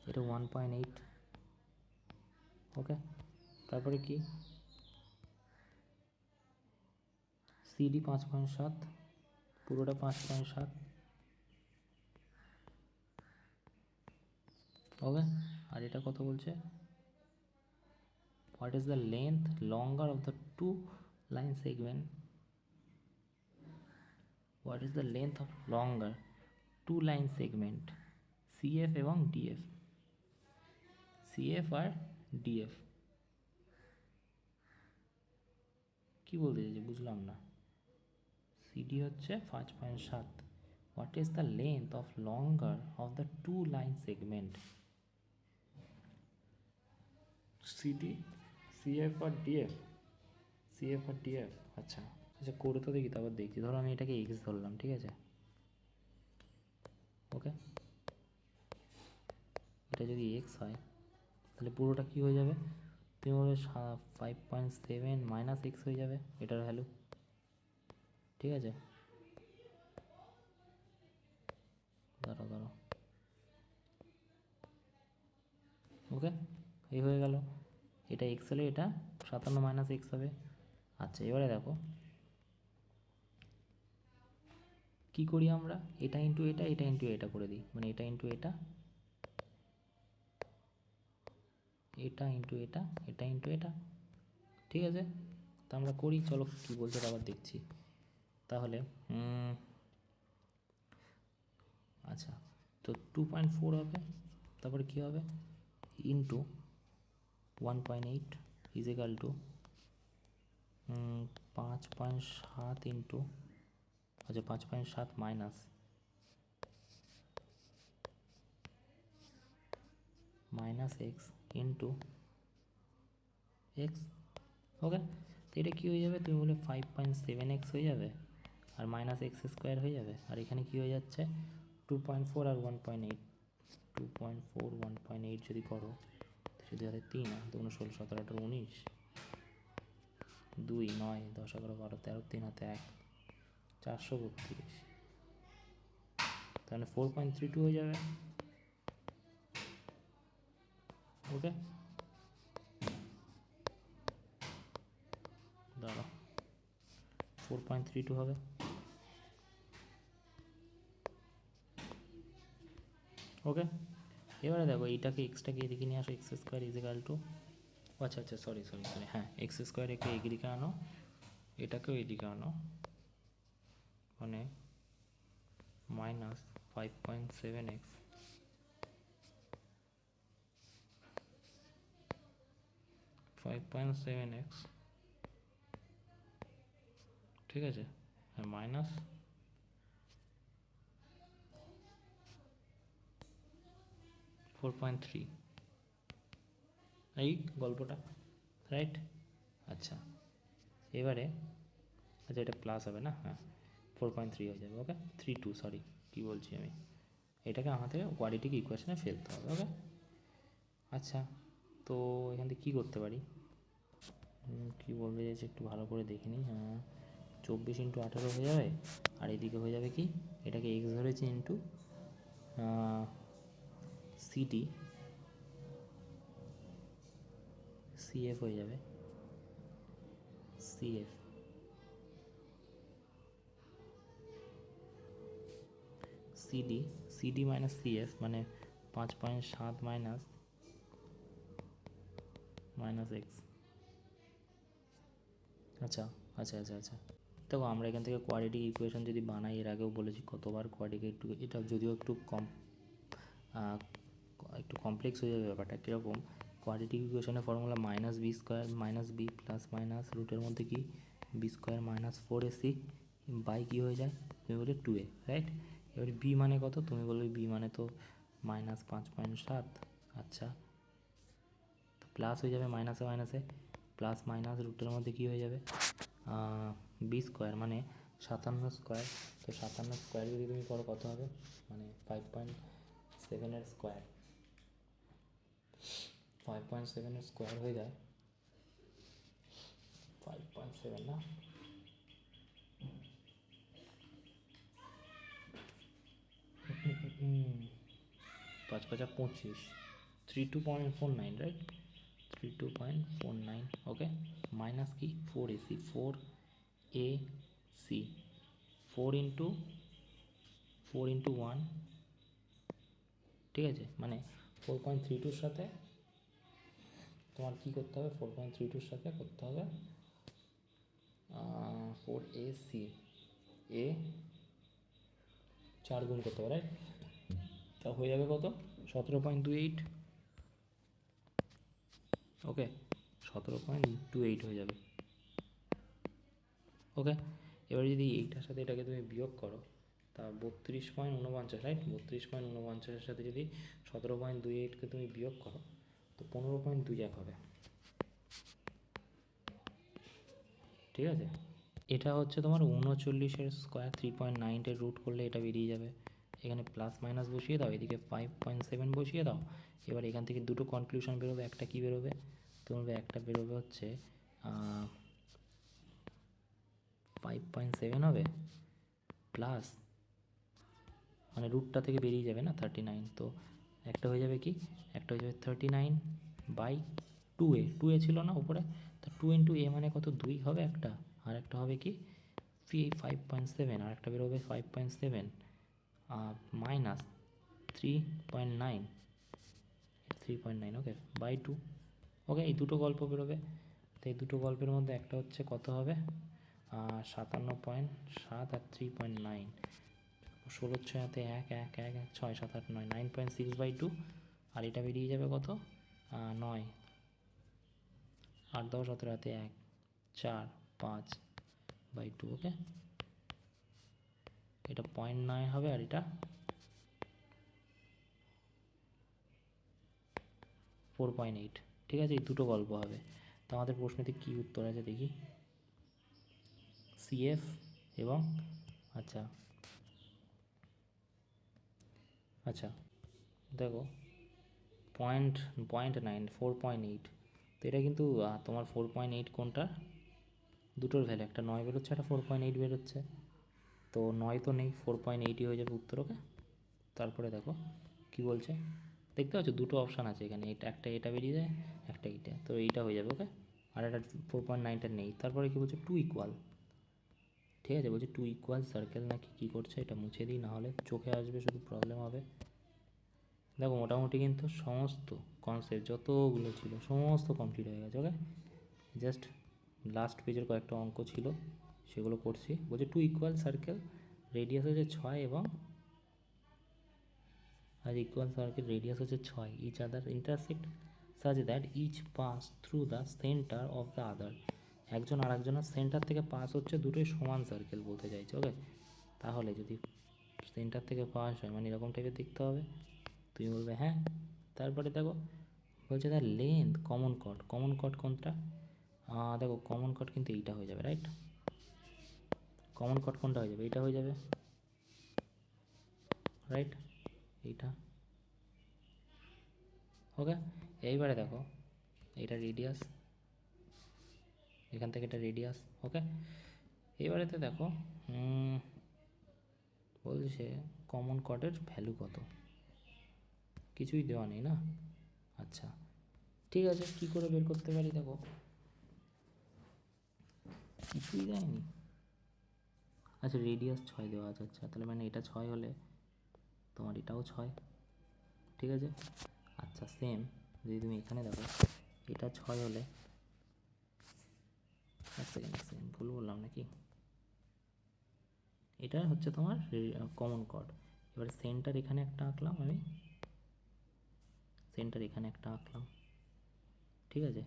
এটা 1.8। ওকে, তারপরে কি, সিডি 5.7, পুরোটা 5.7। ওকে, আর এটা কত বলছে, what is the length longer of the two line segment, what is the length of longer two line segment CF এবং ডিএফ, সিএফ আর ডিএফ। কী বলতে চাইছি বুঝলাম না। সিডি হচ্ছে 5.7, what is the length of longer of the two line segment CD, CF আর ডিএফ, সিএফ আর ডিএফ। আচ্ছা আচ্ছা, করে তো দেখি, তারপর দেখছি। ধরো আমি এটাকে এক্স ধরলাম, ঠিক আছে। ওকে, এটা যদি এক্স হয় তাহলে পুরোটা কী হয়ে যাবে, তুমি বলবে 5.7 মাইনাস এক্স হয়ে যাবে এটার ভ্যালু, ঠিক আছে। দাঁড়াও, ওকে, এই হয়ে গেল। এটা এক্স হলে এটা 57 মাইনাস এক্স হবে। আচ্ছা, এবারে দেখো কী করি আমরা, এটা ইন্টু এটা, এটা ইন্টু এটা করে দিই, মানে এটা ইন্টু এটা, এটা ইন্টু এটা, এটা ইন্টু এটা, ঠিক আছে। তা আমরা করি, চলো কী বলছে আবার দেখছি। তাহলে আচ্ছা, তো 2.4 হবে, তারপরে কী হবে, into 1.8 is equal to 5.7 into, আচ্ছা 5.7 মাইনাস এক্স ইন্টু এক্স। ওকে, তো এটা কী হয়ে যাবে, তুমি বলে 5.7x হয়ে যাবে, আর মাইনাস এক্স স্কোয়ার হয়ে যাবে, আর এখানে কী হয়ে যাচ্ছে 2.4 আর 1.8, 2.4 1.8 যদি করো, যদি হাতে 3 আর 2 16 17 18 19, 2 9 10 11 12 13, 3 হাতে 1, 432, তাহলে 4.32 হয়ে যাবে। ওকে, দাঁড়াও, 4.32 হবে। ওকে, এবারে দেখো এইটাকে এক্সটাকে এদিকে নিয়ে আসো, x square is equal to, আচ্ছা আচ্ছা সরি, হ্যাঁ, এক্স স্কোয়ার একে এদিকে আনো, এটাকেও এদিকে আনো, মানে মাইনাস 5.7x ঠিক আছে, আর মাইনাস 4.3, এই গল্পটা, রাইট? আচ্ছা, এবারে আচ্ছা এটা প্লাস হবে না, হ্যাঁ 4.3 হয়ে যাবে, ওকে 3.2, সরি কী বলছি আমি, এটাকে আমাদের কোয়াড্রেটিক ইকুয়েশনে ফেলতে হবে, ওকে। আচ্ছা, তো এখান থেকে কী করতে পারি, কী বলতে চাইছি একটু ভালো করে দেখে নিই। হ্যাঁ 24 × 18 হয়ে যাবে, আর এদিকে হয়ে যাবে কি, এটাকে এক্স ধরেছি ইন্টু সিডি সিএফ হয়ে যাবে, CF CD CD minus CF মানে 5.7 মাইনাস এক্স। আচ্ছা আচ্ছা আচ্ছা আচ্ছা, দেখো আমরা এখান থেকে কোয়াড্রেটিক ইকুয়েশন যদি বানাই, এর আগেও বলেছি কতবার কোয়াড্রেটিক, একটু এটা যদিও একটু কমপ্লেক্স হয়ে যাবে ব্যাপারটা। কীরকম, কোয়াড্রেটিক ইকুয়েশনের formula minus B square minus B plus minus রুটের মধ্যে কি B square minus 4ac by কী হয়ে যায়, তুমি বলে 2a, রাইট? এবারে বি মানে কত, তুমি বলবে বি মানে তো মাইনাস 5.7, আচ্ছা তো প্লাস হয়ে যাবে মাইনাসে মাইনাসে, প্লাস মাইনাস রুটের মধ্যে কী হয়ে যাবে বি স্কোয়ার মানে 57 স্কোয়ার, তো 57 স্কোয়ার যদি তুমি করো কত হবে, মানে 5.7 স্কোয়ার, 5.7 স্কোয়ার হয়ে যায় 5.7 না, 5×5 = 25, 32.49, রাইট? 32.49, ওকে। মাইনাস কি 4ac, 4 × 1, ঠিক আছে, মানে 4.32 সাথে তোমার কী করতে হবে, 4.32 সাথে করতে হবে 4ac, এ 4 গুণ করতে হবে, রাইট? তা হয়ে যাবে কত, 17.28, ওকে 17.28 হয়ে যাবে, ওকে। এবার যদি এইটার সাথে এটাকে তুমি বিয়োগ করো, তা 32.49, রাইট? 32.49-এর সাথে যদি 17.28কে তুমি বিয়োগ করো, তো 15.21 হবে, ঠিক আছে। এটা হচ্ছে তোমার 39-এর স্কোয়ার, 3.9 রুট করলে এটা বেরিয়ে যাবে, এখানে প্লাস মাইনাস বসিয়ে দাও, এদিকে 5.7 বসিয়ে দাও। এবার এখান থেকে দুটো কনক্লুশন বেরোবে, একটা কী বেরোবে, তোমার একটা বেরোবে হচ্ছে 5.7 হবে প্লাস, মানে রুটটা থেকে বেরিয়ে যাবে না 39, তো একটা হয়ে যাবে কি, একটা হয়ে যাবে 39/2a, 2a ছিল না উপরে, তো 2 × a মানে কত, 2 হবে একটা, আর একটা হবে কি 5.7, আর একটা বেরোবে 5.7 মাইনাস 3.9, 3.9, ওকে বাই 2, ওকে। এই দুটো গল্প বেরোবে, তো এই দুটো গল্পের মধ্যে একটা হচ্ছে কত হবে 57.7 আর 3.9, 16 1 1 1 1 6 7 8 9, 9.6/2, আর এটা বেরিয়ে যাবে কত 9, 8 10 17 1 4 5/2, ওকে। এটা 0.9 হবে, আর এটা 4.8, ঠিক আছে। এই দুটো গল্প হবে, তো আমাদের প্রশ্নতে কী উত্তর আছে দেখি, সিএফ এবং আচ্ছা আচ্ছা দেখো 0.9 4.8, তো এটা কিন্তু তোমার 4.8 কোনটা, দুটোর ভ্যালু, একটা 9 বেরোচ্ছে, একটা 4.8 বেরোচ্ছে, তো 9 তো নেই, 4.8ই হয়ে যাবে উত্তর, ওকে। তারপরে দেখো কি বলছে, দেখতে পাচ্ছ দুটো অপশান আছে এখানে, এটা একটা এটা বেরিয়ে যায়, একটা এইটা, তো এইটা হয়ে যাবে, ওকে। আর এটা 4.9টা নেই। তারপরে কি বলছে, 2 ইকুয়াল, ঠিক আছে, বলছে 2 ইকুয়াল সার্কেল নাকি কী করছে, এটা মুছে দিই, নাহলে চোখে আসবে শুধু প্রবলেম হবে। দেখো মোটামুটি কিন্তু সমস্ত কনসেপ্ট যতগুলো ছিল সমস্ত কমপ্লিট হয়ে গেছে, ওকে। জাস্ট লাস্ট পেজের কয়েকটা অঙ্ক ছিল সেগুলো করছি। বলছে 2 ইকুয়াল সার্কেল, রেডিয়াস হচ্ছে 6 এবং আর ইকুয়াল সার্কেল রেডিয়াস হচ্ছে 6, each other intersect such that each pass through the center of the other একজন আর একজনের সেন্টার থেকে পাস হচ্ছে, দুটোই সমান সার্কেল বলতে চাইছে। ওকে, তাহলে যদি সেন্টার থেকে পাস হয় মানে এরকম টাইপের দেখতে হবে, তুমি বলবে হ্যাঁ। তারপরে দেখো বলছে তার লেন্থ কমন কট কোনটা, দেখো কমন কট কিন্তু এইটা হয়ে যাবে, রাইট? কমন কট কোনটা হয়ে যাবে, এইটা হয়ে যাবে, রাইট? এইটা। ওকে, এইবারে দেখো এইটা রেডিয়াস, এখান থেকে এটা রেডিয়াস। ওকে, এবারেতে দেখো বলছে কমন কটের ভ্যালু কত, কিছুই দেওয়া নেই না। আচ্ছা ঠিক আছে, কী করে বের করতে পারি, দেখো কিছুই দেয়নি। আচ্ছা রেডিয়াস 6 দেওয়া আছে, আচ্ছা তাহলে মানে এটা 6 হলে তোমার এটাও 6, ঠিক আছে। আচ্ছা সেম যদি তুমি এখানে দেখো এটা 6 হলে, এক সেকেন্ড ভুল বললাম নাকি, এটা হচ্ছে তোমার কমন কর্ড। এবার সেন্টার এখানে একটা আঁকলাম আমি, সেন্টার এখানে একটা আঁকলাম, ঠিক আছে।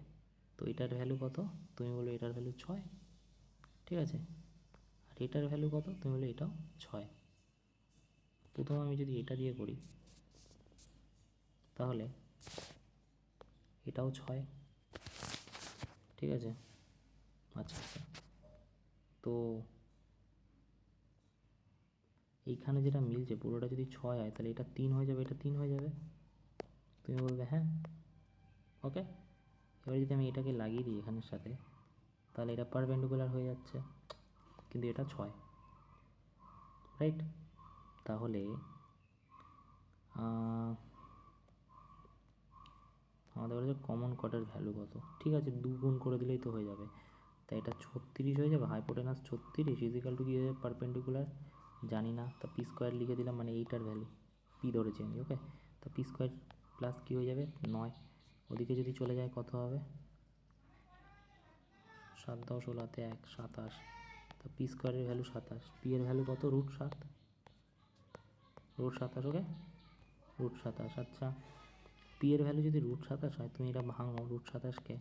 তো এটার ভ্যালু কত, তুমি বলো এটার ভ্যালু 6, ঠিক আছে। আর এটার ভ্যালু কত, তুমি বলো এটাও 6। প্রথমে আমি যদি এটা দিয়ে করি তাহলে এটাও 6, ঠিক আছে। আচ্ছা আচ্ছা, তো এইখানে যেটা মিলছে পুরোটা যদি 6 হয় তাহলে এটা 3 হয়ে যাবে, এটা 3 হয়ে যাবে, তুমি বলবে হ্যাঁ। ওকে, এবার যদি আমি এটাকে লাগিয়ে দিই এখানের সাথে তাহলে এটা পারপেন্ডিকুলার হয়ে যাচ্ছে, কিন্তু এটা 6, রাইট? তাহলে আমাদের বলেছে কমন কটের ভ্যালু কত, ঠিক আছে 2 গুণ করে দিলেই তো হয়ে যাবে। তাই এটা 36 হয়ে যাবে, হাইপোটেনাস 36 ইজিক্যাল টু কী হয়ে যাবে, পারপেন্ডিকুলার জানি না, তা পি স্কোয়ার লিখে দিলাম, মানে এইটার ভ্যালু পি ধরেছি আমি। ওকে, তো পি স্কোয়ার প্লাস কী হয়ে যাবে 9, ওদিকে যদি চলে যায় কত হবে, 7 10 16 1 27, তো পি স্কোয়ারের ভ্যালু 27, পি এর ভ্যালু কত, √7, √27। ওকে, √27। আচ্ছা পি এর ভ্যালু যদি √27 হয়, তুমি এটা ভাঙো, √27কে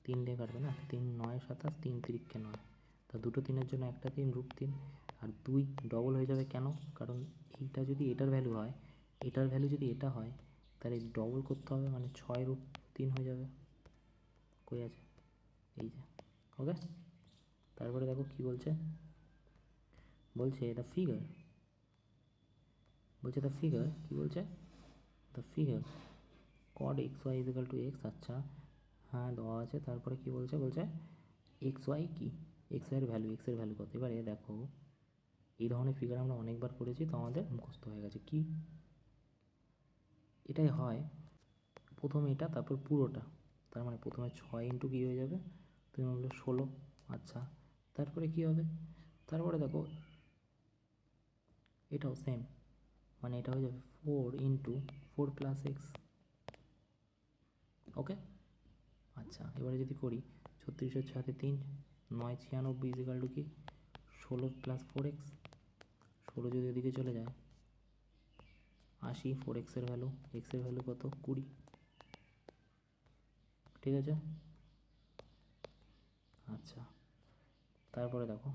3 দিয়ে কাটবে না, 3 9 27, 3 3 9, তা দুটো 3-এর জন্য একটা 3, √3, আর 2 ডবল হয়ে যাবে কেন, কারণ এইটা যদি এটার ভ্যালু হয়, এটার ভ্যালু যদি এটা হয় তাহলে ডবল করতে হবে, মানে 6√3 হয়ে যাবে। কই আছে, এই যে। ওকে, তারপরে দেখো কি বলছে, বলছে দ্য ফিগার, বলছে দ্য ফিগার কী বলছে, the figure cos xy equal to x. আচ্ছা হ্যাঁ দেওয়া আছে, তারপরে কি বলছে, বলছে এক্স ওয়াই কি, এক্স ওয়াইয়ের ভ্যালু, এক্সের ভ্যালু কত। এবারে দেখো এই ধরনের ফিগার আমরা অনেকবার করেছি, তো আমাদের মুখস্থ হয়ে গেছে কি, এটাই হয় প্রথমে এটা তারপর পুরোটা, তার মানে প্রথমে 6 ইন্টু কী হয়ে যাবে, তুমি বললো 16। আচ্ছা তারপরে কি হবে, তারপরে দেখো এটাও সেম, মানে এটা হয়ে যাবে 4 ইন্টু 4 প্লাস এক্স। ওকে, আচ্ছা এবারে যদি করি 36 সাথে 3 9 96 ইজিক্যাল টু কি 16 প্লাস 4x, 16 যদি ওদিকে চলে যায় 80, 4x-এর ভ্যালু, এক্সের ভ্যালু কত 20, ঠিক আছে। আচ্ছা তারপরে দেখো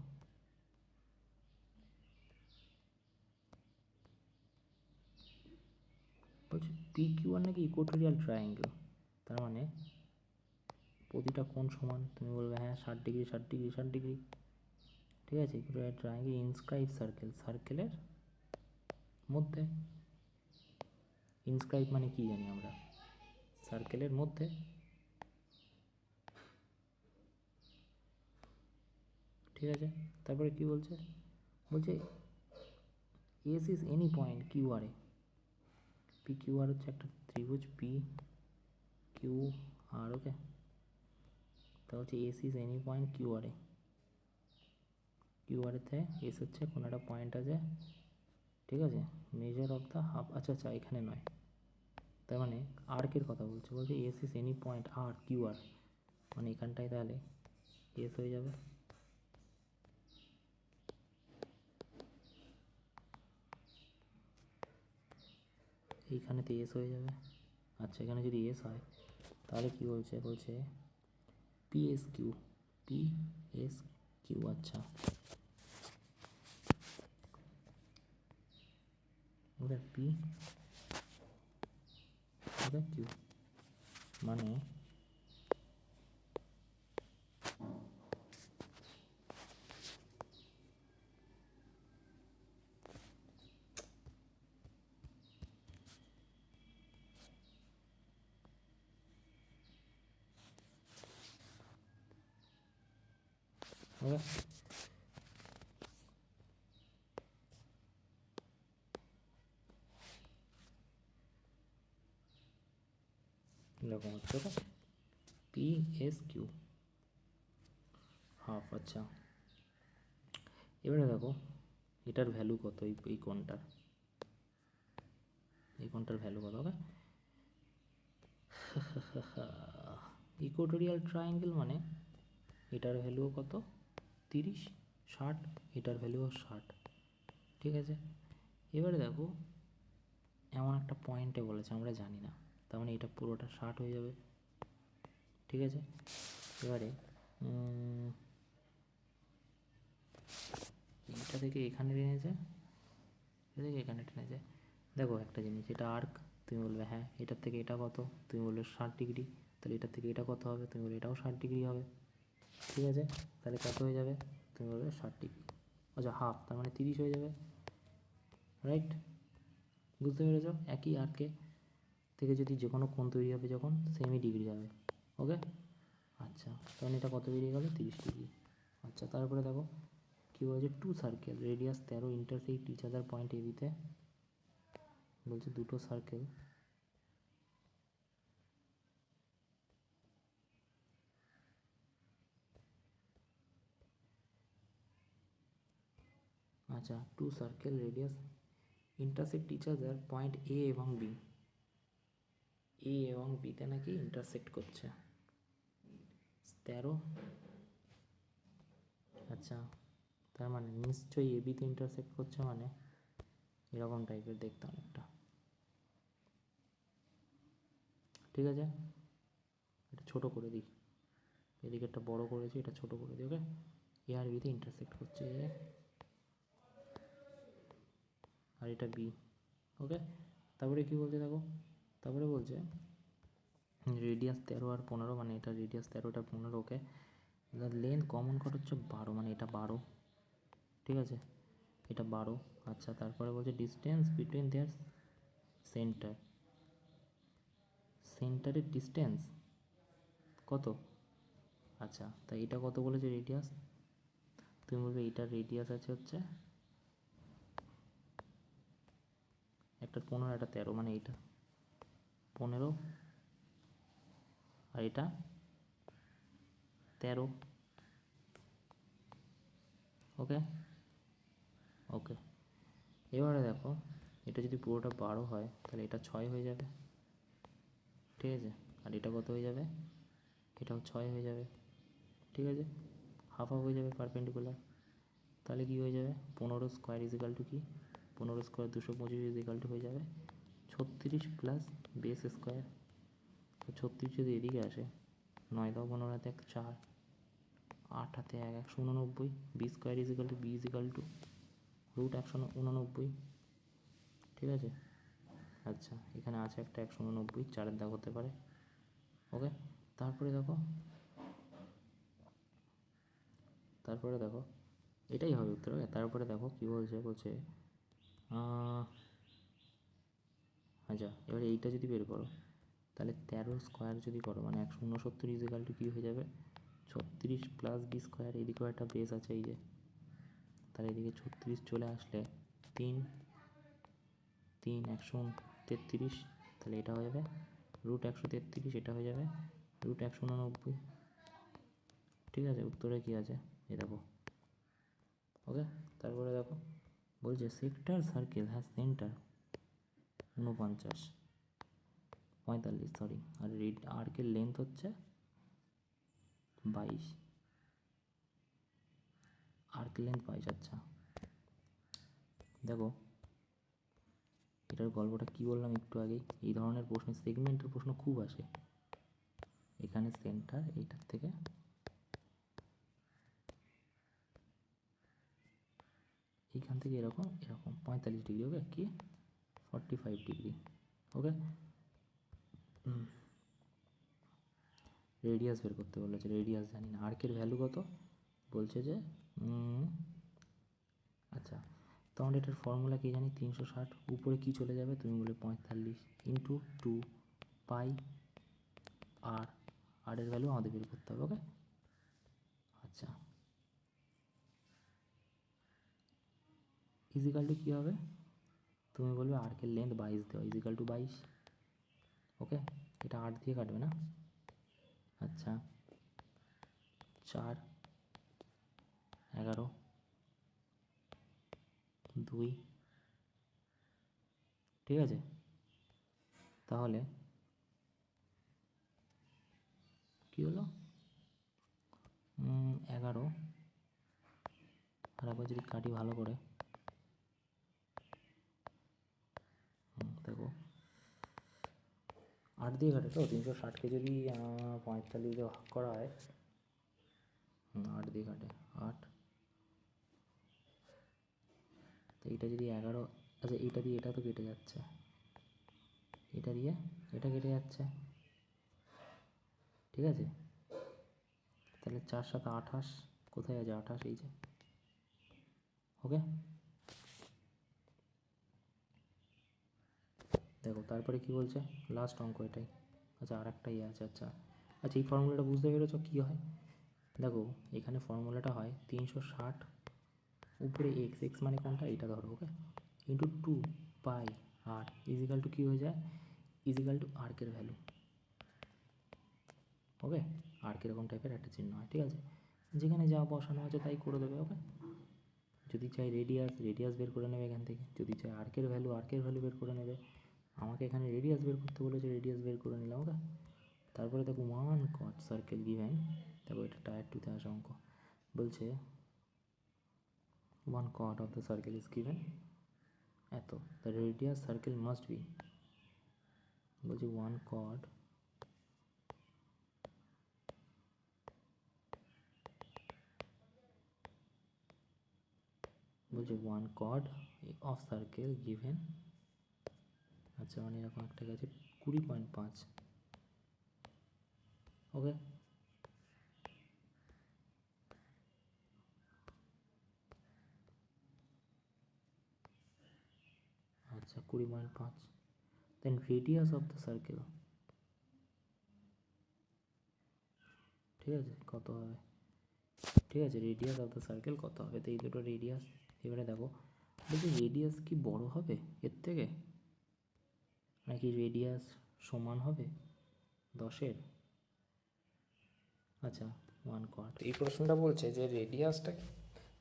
বলছে পি কিউ আর নাকি ইকুয়েটোরিয়াল ট্রায়াঙ্গেল, তার মানে প্রতিটা কোণ সমান, তুমি বলবে হ্যাঁ 60 ডিগ্রি 60 ডিগ্রি 60 ডিগ্রি, ঠিক আছে। ইকুয়েটোরিয়াল ট্রায়াঙ্গেল ইনস্ক্রাইব সার্কেল, সার্কেলের মধ্যে, ইনস্ক্রাইব মানে কি জানি আমরা, সার্কেলের মধ্যে, ঠিক আছে। তারপরে কি বলছে, বলছে S is any point Q R A, P Q R হচ্ছে একটা ত্রিভুজ পি কিউ আর। ওকে, তা হচ্ছে S is any point Q R A, Q R এতে এস হচ্ছে কোনো একটা পয়েন্ট আছে, ঠিক আছে। মেজার অফ দ্য হাফ, আচ্ছা আচ্ছা এখানে নয়, তার মানে আর্কের কথা বলছে, বলছে S is any point R Q R, মানে এখানটায় তাহলে এস হয়ে যাবে, এইখানেতে এস হয়ে যাবে। আচ্ছা এখানে যদি এস হয় তাহলে কি বলছে, বলছে P S Q, P S Q. আচ্ছা ওকে, পি ওকে কিউ মানে ওকে এরকম হচ্ছে okay, P S Q half. আচ্ছা এবারে দেখো এটার ভ্যালু কত, এই কোণটার, এই কোণটার ভ্যালু কত হবে? ইকুয়েটোরিয়াল ট্রায়াঙ্গেল মানে এটার ভ্যালুও কত, 30, 60, এটার ভ্যালুও 60। ঠিক আছে, এবারে দেখো এমন একটা পয়েন্টে বলেছে আমরা জানি না, তার মানে এটা পুরোটা 60 হয়ে যাবে। ঠিক আছে, এবারে এটা থেকে এখানে টেনেছে, এটা থেকে এখানে টেনেছে। দেখো একটা জিনিস, এটা আর্ক, তুমি বলবে হ্যাঁ এটার থেকে এটা কত, তুমি বলবে 60 ডিগ্রি, তাহলে এটার থেকে এটা কত হবে, তুমি বলবে এটাও 60 ডিগ্রি হবে। ঠিক আছে, তাহলে কত হয়ে যাবে, তুমি বলবে 60 ডিগ্রি। আচ্ছা হাফ, তার মানে 30 হয়ে যাবে, রাইট? বুঝতে পেরেছ? একই আর্কে থেকে যদি যে কোনো কোণ তৈরি হবে যখন, সেমই ডিগ্রি হবে। ওকে, আচ্ছা তখন এটা কত বেরিয়ে গেল, 30 ডিগ্রি। আচ্ছা তারপরে দেখো কী বলছে, two circle radius 13 intersect each other point এবিতে। বলছে দুটো সার্কেল আচ্ছা two circle radius intersect each other point A এবং বি, এ এবং বিতে নাকি ইন্টারসেক্ট করছে 13। আচ্ছা তার মানে নিশ্চয়ই এ বিতে ইন্টারসেক্ট করছে, মানে এরকম টাইপের দেখতে অনেকটা। ঠিক আছে, এটা ছোটো করে দিই, এদিকে একটা বড়ো করেছি, এটা ছোটো করে দিই। ওকে, এ আর বিতে ইন্টারসেক্ট করছে এ, আর এটা বি। ওকে, তারপরে কী বলছে দেখো, তারপরে বলছে রেডিয়াস 13 আর 15, মানে এটা রেডিয়াস 13, এটা 15। ওকে, লেন্থ কমন কট হচ্ছে 12, মানে এটা 12। ঠিক আছে, এটা 12। আচ্ছা তারপরে বলছে ডিস্টেন্স বিটুইন দেয়ার সেন্টার, সেন্টারের ডিস্টেন্স কত? আচ্ছা তাই এটা কত বলেছে রেডিয়াস, তুমি বলবে এইটার রেডিয়াস আছে হচ্ছে একটা 15, একটা 13, মানে এইটা 15 আর এটা 13। ওকে ওকে, এবারে দেখো এটা যদি পুরোটা 12 হয় তাহলে এটা 6 হয়ে যাবে। ঠিক আছে, আর এটা কত হয়ে যাবে, এটাও 6 হয়ে যাবে। ঠিক আছে, হাফ হাফ হয়ে যাবে পারপেন্ডিকুলার। তাহলে কী হয়ে যাবে, 15 স্কোয়ার ইজিক্যাল টু কি, 15 স্কোয়ার 225 ইজিক্যাল টু হয়ে যাবে 36 প্লাস বেস স্কোয়ার। তো 36 যদি এদিকে আসে, 9 দাও 15 হাতে 1 4, 8 হাতে 1 189, B square is equal to B is equal to root 189। ঠিক আছে, আচ্ছা এখানে আছে একটা 189, 4-এর দাগ হতে পারে। ওকে, তারপরে দেখো, তারপরে দেখো এটাই হবে উত্তর। ওকে, তারপরে দেখো কী বলছে, বলছে আচ্ছা এবারে এইটা যদি বের করো, তাহলে 13 স্কোয়ার যদি করো মানে 169 ইজিক্যাল টু কী হয়ে যাবে, 36 প্লাস বি স্কোয়ার। এদিকেও একটা বেস আছে এই যে, তাহলে এদিকে 36 চলে আসলে 3 3 133, তাহলে এটা হয়ে যাবে রুট 133, এটা হয়ে যাবে রুট 189। ঠিক আছে, উত্তরে কী আছে এই দেখো। ওকে, তারপরে দেখো বলছে sector circle has centre 49 45 sorry, আর আর্কের লেন্থ হচ্ছে 22, আর্ক লেন্থ 22। আচ্ছা দেখো এটার গল্পটা কী বললাম একটু আগেই, এই ধরনের প্রশ্ন সেগমেন্টের প্রশ্ন খুব আসে। এখানে সেন্টার এইটার থেকে এইখান থেকে এরকম এরকম 45 ডিগ্রি, ওকে, কি 45 ডিগ্রি, ওকে। রেডিয়াস বের করতে বলেছে, রেডিয়াস জানি না। আর্কের ভ্যালু কত বলছে যে আচ্ছা, তখন এটার ফর্মুলা কি জানি, 360 উপরে কি চলে যাবে, তুমি বলে 45 ইন্টু 2 পাই আর, আর এর ভ্যালু আমাদের বের করতে হবে, ওকে। আচ্ছা, ইজিক্যাল টু কী হবে, তুমি বলবে আর্কের লেন্থ 22 দেওয়া, ইজিক্যাল টু 22, ওকে। এটা 8 দিয়ে কাটবে না, আচ্ছা 4 11 2, ঠিক আছে। তাহলে কি হলো, 11, আর একবার যদি কাটি ভালো করে, দেখো 8 দিয়ে কাটে তো, 360কে যদি 45 দিয়ে ভাগ করা হয়, 8 দিয়ে কাটে 8, তো এইটা যদি 11, আচ্ছা এইটা দিয়ে এটা তো কেটে যাচ্ছে, এটা দিয়ে এটা কেটে যাচ্ছে, ঠিক আছে। তাহলে 4 7 28, কোথায় আছে 28, এই যে, ওকে। দেখো তারপরে কি বলছে, লাস্ট অঙ্ক এটাই, আচ্ছা আর একটাই আছে, আচ্ছা আচ্ছা এই ফর্মুলাটা বুঝতে পেরেছো কী হয়, দেখো এখানে ফর্মুলাটা হয় 360 উপরে এক্স, এক্স মানে কোনটা, এটা ধরো, ওকে, ইন্টু 2 পাই আর ইজিক্যাল টু কী হয়ে যায়, ইজিক্যাল টু আর্কের ভ্যালু, ওকে। আর কীরকম টাইপের একটা চিহ্ন হয়, ঠিক আছে, যেখানে যা বসানো আছে তাই করে দেবে, ওকে। যদি চাই রেডিয়াস, রেডিয়াস বের করে নেবে এখান থেকে, যদি চাই আর্কের ভ্যালু, আর্কের ভ্যালু বের করে নেবে। আমাকে এখানে রেডিয়াস বের করতে বলেছে, রেডিয়াস বের করে নিলাম, ওকে। তারপরে দেখো 1 cot সার্কেল গিভেন, দেখো এটা টায়ার 2তে আসা অঙ্ক, বলছে 1 cot of the circle is given এত, the radius circle must be, বলছে 1 cot বলছে 1 cot অফ সার্কেল গিভেন, আচ্ছা মানে এরকম একটা গেছে 20.5, ওকে। আচ্ছা 20.5, দেন রেডিয়াস অফ দ্য সার্কেল, ঠিক আছে কত হবে, ঠিক আছে রেডিয়াস অফ দ্য সার্কেল কত হবে, তো এই দুটো রেডিয়াস। এবারে দেখো বলছি রেডিয়াস কি বড় হবে এর থেকে, নাকি রেডিয়াস সমান হবে 10-এর, আচ্ছা 1 cot, এই প্রশ্নটা বলছে যে রেডিয়াসটা কি,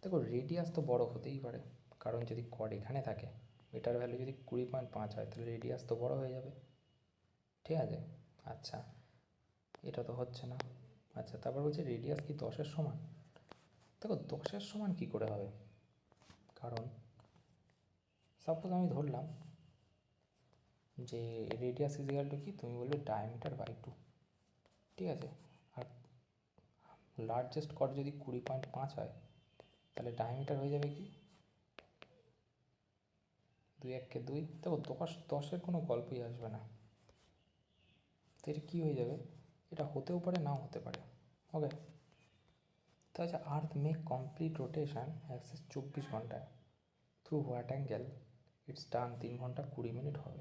দেখো রেডিয়াস তো বড় হতেই পারে, কারণ যদি কড এখানে থাকে, এটার ভ্যালু যদি 20.5 হয়, তাহলে রেডিয়াস তো বড় হয়ে যাবে, ঠিক আছে। আচ্ছা এটা তো হচ্ছে না, আচ্ছা তারপর বলছে রেডিয়াস কি 10-এর সমান, দেখো 10-এর সমান কি করে হবে, কারণ সাপোজ আমি ধরলাম যে রেডিয়াস ইজিক্যাল টু কি, তুমি বলবে ডায়ামিটার বাই 2, ঠিক আছে। আর লার্জেস্ট কট যদি 20.5 হয়, তাহলে ডায়ামিটার হয়ে যাবে কি 2 1 2, দেখো 10-10-এর কোনো গল্পই আসবে না, তো এটা কী হয়ে যাবে, এটা হতেও পারে নাও হতে পারে, ওকে। তো আচ্ছা আর্থ মেক কমপ্লিট রোটেশন অ্যাক্সেস 24 ঘন্টায়, through what angle it's turn 3 ঘন্টা 20 মিনিট হবে,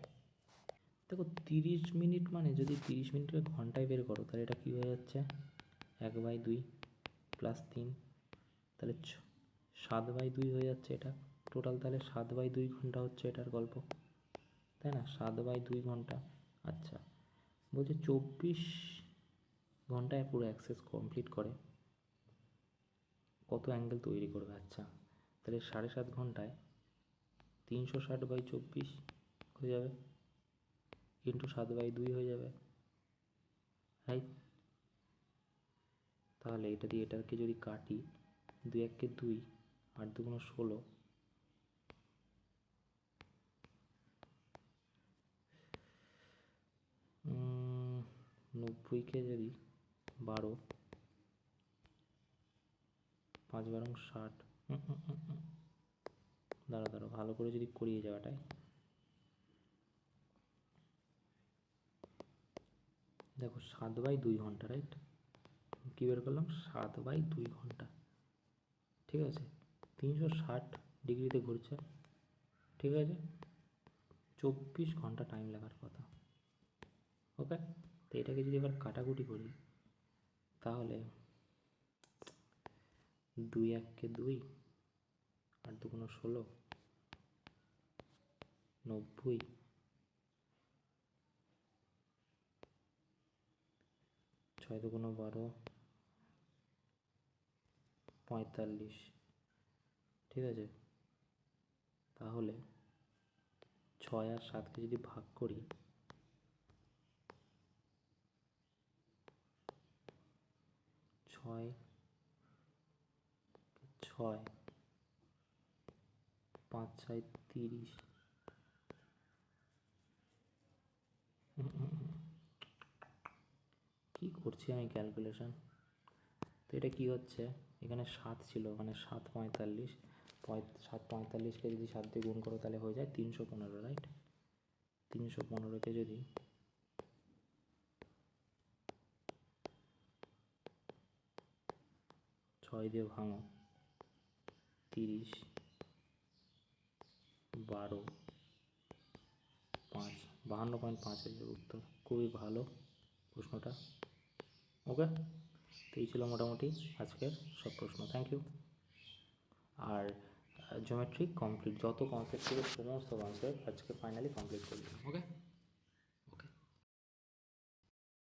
দেখো 30 মিনিট মানে যদি 30 মিনিটের ঘন্টায় বের করো, তাহলে এটা কী হয়ে যাচ্ছে 1/2 প্লাস 3, তাহলে 7/2 হয়ে যাচ্ছে এটা টোটাল, তাহলে 7/2 ঘন্টা হচ্ছে এটার গল্প, তাই না, 7/2 ঘন্টা। আচ্ছা বলছে 24 ঘন্টায় পুরো অ্যাক্সেস কমপ্লিট করে, কত অ্যাঙ্গেল তৈরি করবে, আচ্ছা তাহলে 7.5 ঘন্টায় 360/24 হয়ে যাবে, ইন্টু 7/2 হয়ে যাবে, রাইট। তাহলে এটা দিয়ে এটাকে যদি কাটি, 2 1 2, 8 2 16, 90কে যদি 12, 5 12 60, দাঁড়া ভালো করে যদি করিয়ে যাওয়াটাই, দেখো 7/2 ঘন্টা, রাইট? কী বের করলাম? 7/2 ঘন্টা, ঠিক আছে? 360 ডিগ্রিতে ঘুরছে, ঠিক আছে? 24 ঘন্টা টাইম লাগার কথা। ওকে, তো এটাকে যদি এবার কাটাকুটি করি, তাহলে 2 1 2, 8 2 16, 90, 6 2 12, 45, ঠিক আছে? তাহলে 6 আর 7কে যদি ভাগ করি, 6 6, 5 6 30, কি করছি আমি ক্যালকুলেশন? তো এটা কি হচ্ছে, এখানে 7 ছিল, মানে 7 45, 7 45কে যদি 7 দিয়ে গুণ করো তাহলে হয়ে যায় 315, রাইট? 315কে যদি 6 দিয়ে ভাঙো, 30, 12, 5, 52.5 হয়ে যাবে উত্তর। খুবই ভালো প্রশ্নটা। ওকে, তো এই ছিল মোটামুটি আজকের সব প্রশ্ন। Thank you. আর জিওমেট্রি কমপ্লিট, যত কনসেপ্ট ছিল সমস্ত কনসেপ্ট আজকে ফাইনালি কমপ্লিট করে দিলাম। ওকে।